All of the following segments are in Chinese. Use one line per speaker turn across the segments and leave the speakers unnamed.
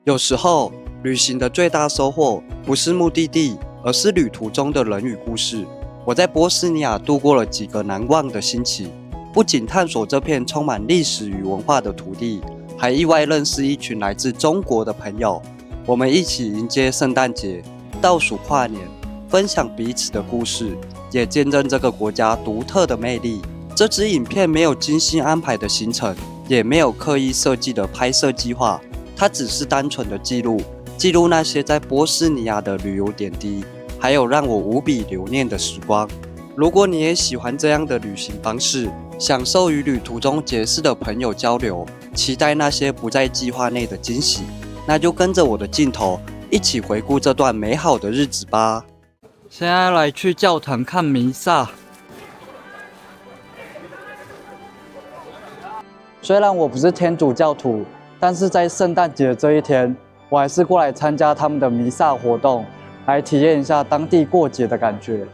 有时候，旅行的最大收获不是目的地，而是旅途中的人与故事。我在波斯尼亚度过了几个难忘的星期，不仅探索这片充满历史与文化的土地，还意外认识一群来自中国的朋友。我们一起迎接圣诞节，倒数跨年，分享彼此的故事，也见证这个国家独特的魅力。这支影片没有精心安排的行程，也没有刻意设计的拍摄计划，它只是单纯的记录那些在波斯尼亚的旅游点滴，还有让我无比留念的时光。如果你也喜欢这样的旅行方式，享受与旅途中结识的朋友交流，期待那些不在计划内的惊喜，那就跟着我的镜头一起回顾这段美好的日子吧。现在来去教堂看弥撒。虽然我不是天主教徒，但是在圣诞节这一天，我还是过来参加他们的弥撒活动，来体验一下当地过节的感觉。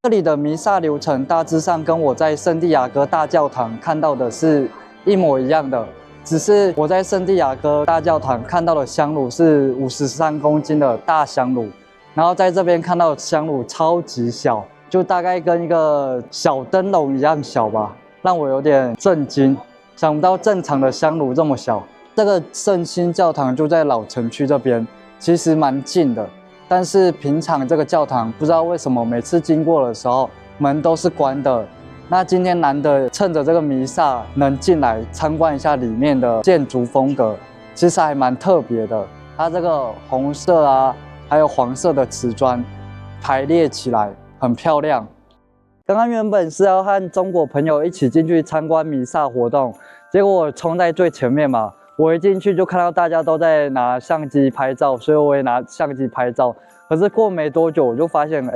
这里的弥撒流程大致上跟我在圣地亚哥大教堂看到的是一模一样的。只是我在圣地亚哥大教堂看到的香炉是53公斤的大香炉，然后在这边看到的香炉超级小，就大概跟一个小灯笼一样小吧，让我有点震惊，想不到正常的香炉这么小。这个圣心教堂就在老城区这边，其实蛮近的，但是平常这个教堂不知道为什么每次经过的时候门都是关的。那今天难得趁着这个弥撒能进来参观一下里面的建筑风格，其实还蛮特别的。它这个红色啊，还有黄色的瓷砖排列起来很漂亮。刚刚原本是要和中国朋友一起进去参观弥撒活动，结果我冲在最前面嘛，我一进去就看到大家都在拿相机拍照，所以我也拿相机拍照。可是过没多久我就发现，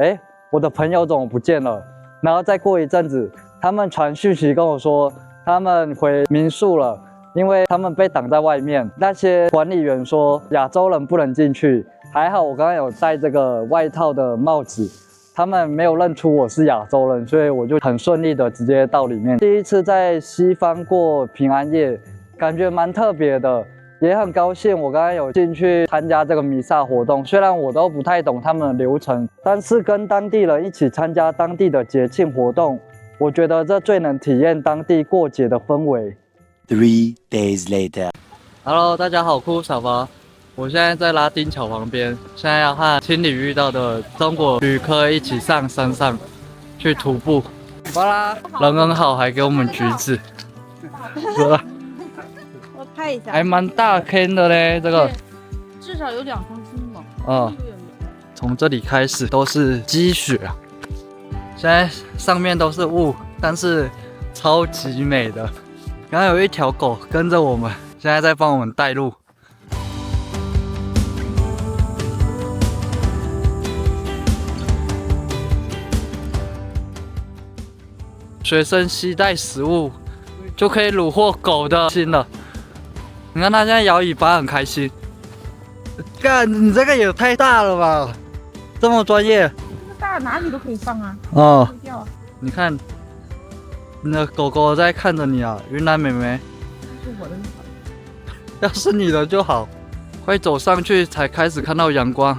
我的朋友怎么不见了？然后再过一阵子，他们传讯息跟我说，他们回民宿了，因为他们被挡在外面。那些管理员说亚洲人不能进去，还好我刚刚有戴这个外套的帽子，他们没有认出我是亚洲人，所以我就很顺利的直接到里面。第一次在西方过平安夜，感觉蛮特别的。也很高兴，我刚刚有进去参加这个弥撒活动。虽然我都不太懂他们的流程，但是跟当地人一起参加当地的节庆活动，我觉得这最能体验当地过节的氛围。
3 days later。Hello，
大家好，我是小发，我现在在拉丁桥旁边，现在要和青旅遇到的中国旅客一起上山上去徒步。好啦，人很好，还给我们橘子。
拍一下，
还蛮大坑的嘞，这个
至少有2公斤吧。
从这里开始都是积雪啊，现在上面都是雾，但是超级美的。刚刚有一条狗跟着我们，现在在帮我们带路。学生携带食物就可以虏获狗的心了。你看他现在摇尾巴很开心。干，你这个也太大了吧，这么专业。
大哪里都可以放啊。
你看，你的狗狗在看着你啊，云南妹妹。
是我的。
要是你的就好。快走上去才开始看到阳光。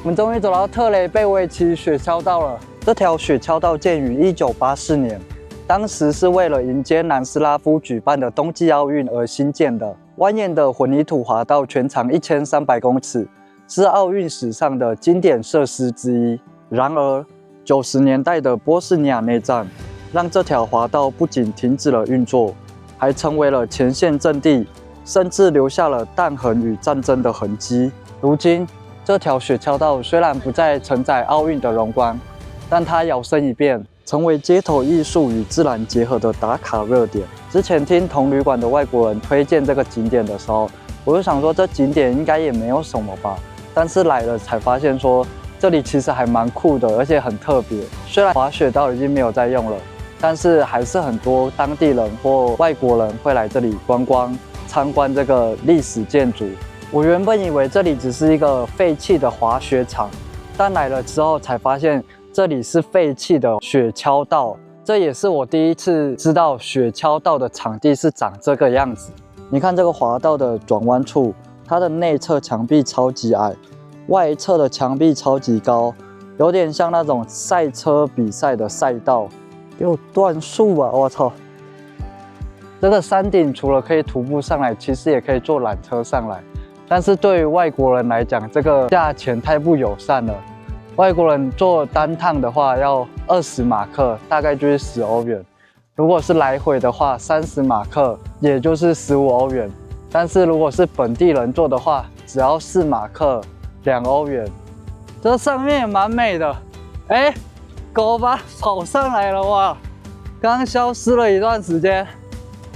我们终于走到特雷贝维奇雪橇道了。这条雪橇道建于1984年，当时是为了迎接南斯拉夫举办的冬季奥运而兴建的。蜿蜒的混凝土滑道全长1300公尺，是奥运史上的经典设施之一。然而，90年代的波斯尼亚内战，让这条滑道不仅停止了运作，还成为了前线阵地，甚至留下了弹痕与战争的痕迹。如今，这条雪橇道虽然不再承载奥运的荣光，但它摇身一变，成为街头艺术与自然结合的打卡热点。之前听同旅馆的外国人推荐这个景点的时候，我就想说这景点应该也没有什么吧，但是来了才发现说这里其实还蛮酷的，而且很特别。虽然滑雪道已经没有在用了，但是还是很多当地人或外国人会来这里观光，参观这个历史建筑。我原本以为这里只是一个废弃的滑雪场，但来了之后才发现这里是废弃的雪橇道，这也是我第一次知道雪橇道的场地是长这个样子。你看这个滑道的转弯处，它的内侧墙壁超级矮，外侧的墙壁超级高，有点像那种赛车比赛的赛道。给我断树啊！我操！这个山顶除了可以徒步上来，其实也可以坐缆车上来。但是对于外国人来讲，这个价钱太不友善了。外国人坐单趟的话要20马克，大概就是10欧元。如果是来回的话，30马克，也就是15欧元。但是如果是本地人坐的话，只要4马克，2欧元。这上面也蛮美的，哎。狗吧跑上来了哇！刚刚消失了一段时间，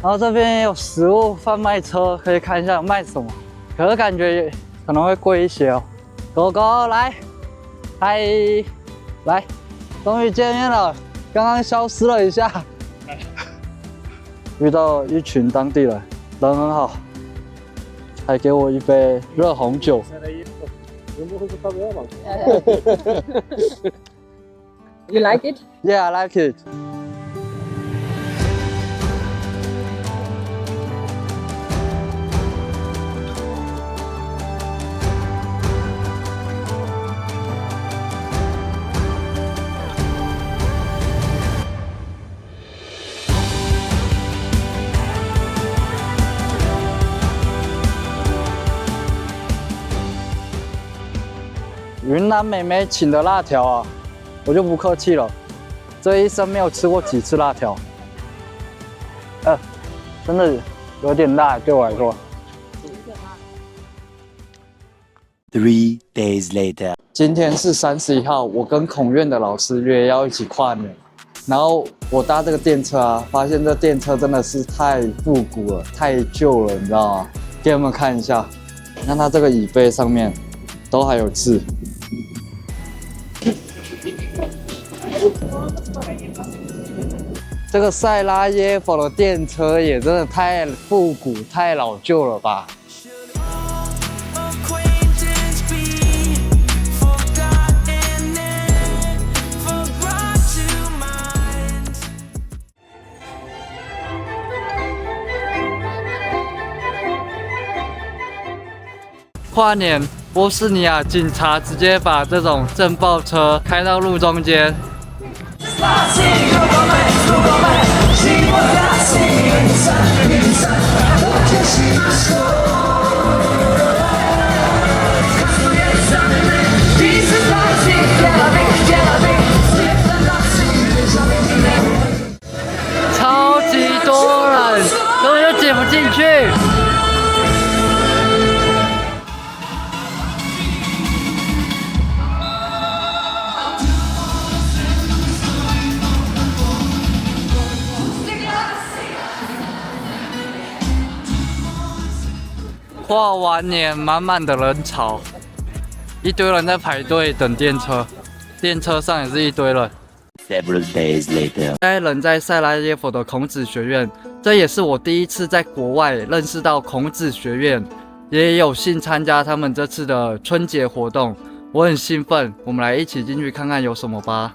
然后这边也有食物贩卖车，可以看一下卖什么。可是感觉可能会贵一些哦。狗狗来，嗨，来，终于见面了。刚刚消失了一下，遇到一群当地人，人很好，还给我一杯热红酒。
You like it?
Yeah, I like it. 云南妹妹请的辣条啊！我就不客气了，这一生没有吃过几次辣条，真的有点辣，对我来说。
3 days later，
今天是31号，我跟孔院的老师约要一起跨年，然后我搭这个电车啊，发现这电车真的是太复古了，太旧了，你知道吗？给你们看一下，你看它这个椅背上面都还有字。这个塞拉耶夫的电车也真的太复古、太老旧了吧！跨年，波斯尼亚警察直接把这种震爆车开到路中间。超级多人，根本就挤不进去。跨完年，满满的人潮，一堆人在排队等电车，电车上也是一堆人。
Several days later，
现在人在塞拉耶夫的孔子学院，这也是我第一次在国外认识到孔子学院，也有幸参加他们这次的春节活动，我很兴奋。我们来一起进去看看有什么吧。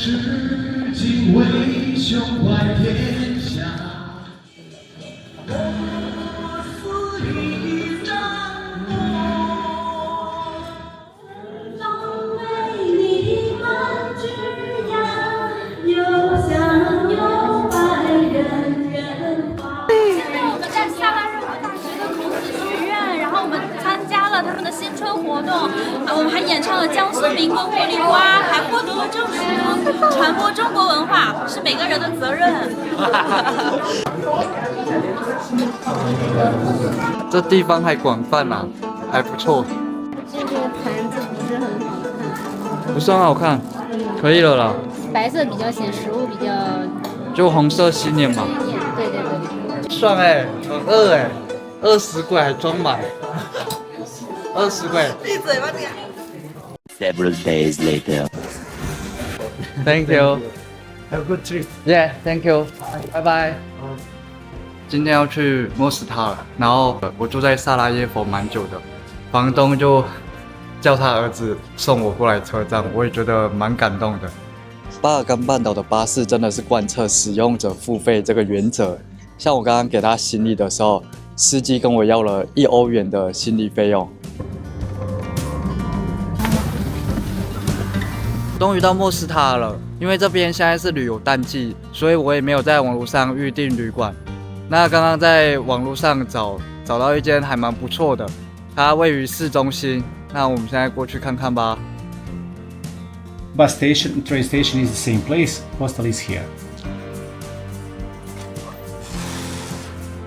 是敬畏胸怀天下，我似一张梦，当为你们枝桠，又香又白，人人花。
现在我们在萨拉热窝大学的孔子学院，然后我们参加了他们的新春活动，我们还演唱了江苏民歌《茉莉花》，还获得了证书。传播中国文化是每个人的责任。
这地方还广泛啊，还不错。
这个盘子不是很好看，
不是很好看，可以了啦。
白色比较显实物比较
就红色新年嘛。
对对对。
爽哎，很饿哎，20柜还装满，20柜。闭嘴吧你。
Several days later.
Thank you.
Have a good trip.
Yeah, thank you. 拜拜。今天要去莫斯塔了，然后我住在萨拉耶夫蛮久的，房东就叫他儿子送我过来车站，我也觉得蛮感动的。巴尔干半岛的巴士真的是贯彻使用者付费这个原则。像我刚刚给他行李的时候，司机跟我要了1欧元的行李费用。终于到莫斯塔了，因为这边现在是旅游淡季，所以我也没有在网络上预订旅馆。那刚刚在网络上找到一间还蛮不错的，它位于市中心。那我们现在过去看看吧。
Bus station and train station is the same place. Hostel is here.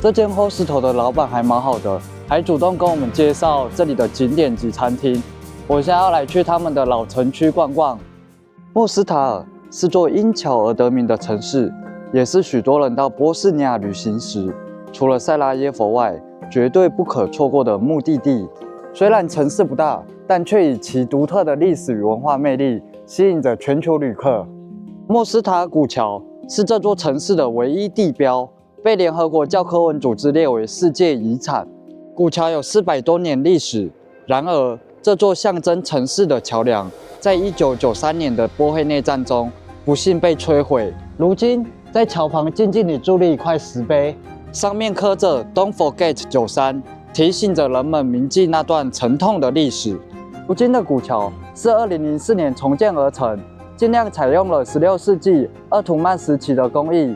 这间 hostel 的老板还蛮好的，还主动跟我们介绍这里的景点及餐厅。我现在要来去他们的老城区逛逛。莫斯塔尔是座因巧而得名的城市，也是许多人到波斯尼亚旅行时，除了塞拉耶夫外，绝对不可错过的目的地。虽然城市不大，但却以其独特的历史与文化魅力吸引着全球旅客。莫斯塔尔古桥是这座城市的唯一地标，被联合国教科文组织列为世界遗产。古桥有400多年历史，然而这座象征城市的桥梁，在1993年的波黑内战中不幸被摧毁。如今，在桥旁静静地伫立一块石碑，上面刻着 "Don't forget 93"，提醒着人们铭记那段沉痛的历史。如今的古桥是2004年重建而成，尽量采用了16世纪鄂图曼时期的工艺。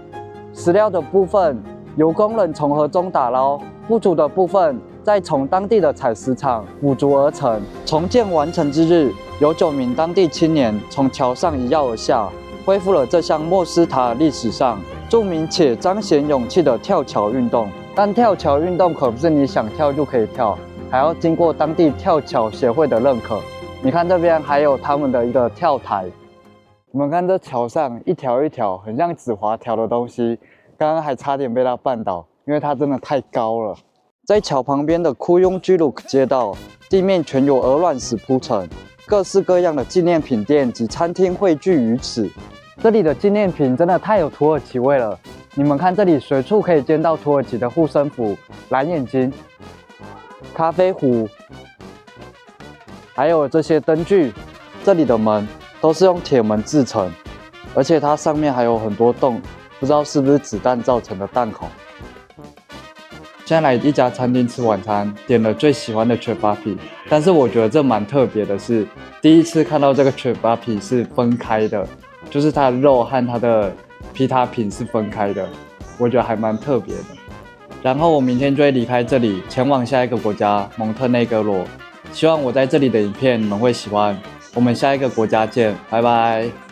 石料的部分由工人从河中打捞，不足的部分再从当地的采石场补足而成。重建完成之日，有9名当地青年从桥上一跃而下，恢复了这项莫斯塔尔历史上著名且彰显勇气的跳桥运动。但跳桥运动可不是你想跳就可以跳，还要经过当地跳桥协会的认可。你看这边还有他们的一个跳台。你们看这桥上一条一条很像纸滑条的东西，刚刚还差点被它绊倒，因为它真的太高了。在桥旁边的库雍居鲁克街道，地面全由鹅卵石铺成，各式各样的纪念品店及餐厅汇聚于此。这里的纪念品真的太有土耳其味了。你们看这里随处可以见到土耳其的护身符、蓝眼睛、咖啡壶，还有这些灯具。这里的门都是用铁门制成，而且它上面还有很多洞，不知道是不是子弹造成的弹孔。现在来一家餐厅吃晚餐，点了最喜欢的雀巴皮，但是我觉得这蛮特别的是，第一次看到这个雀巴皮是分开的，就是它的肉和它的皮塔品是分开的，我觉得还蛮特别的。然后我明天就会离开这里，前往下一个国家蒙特内哥罗。希望我在这里的影片你们会喜欢。我们下一个国家见，拜拜。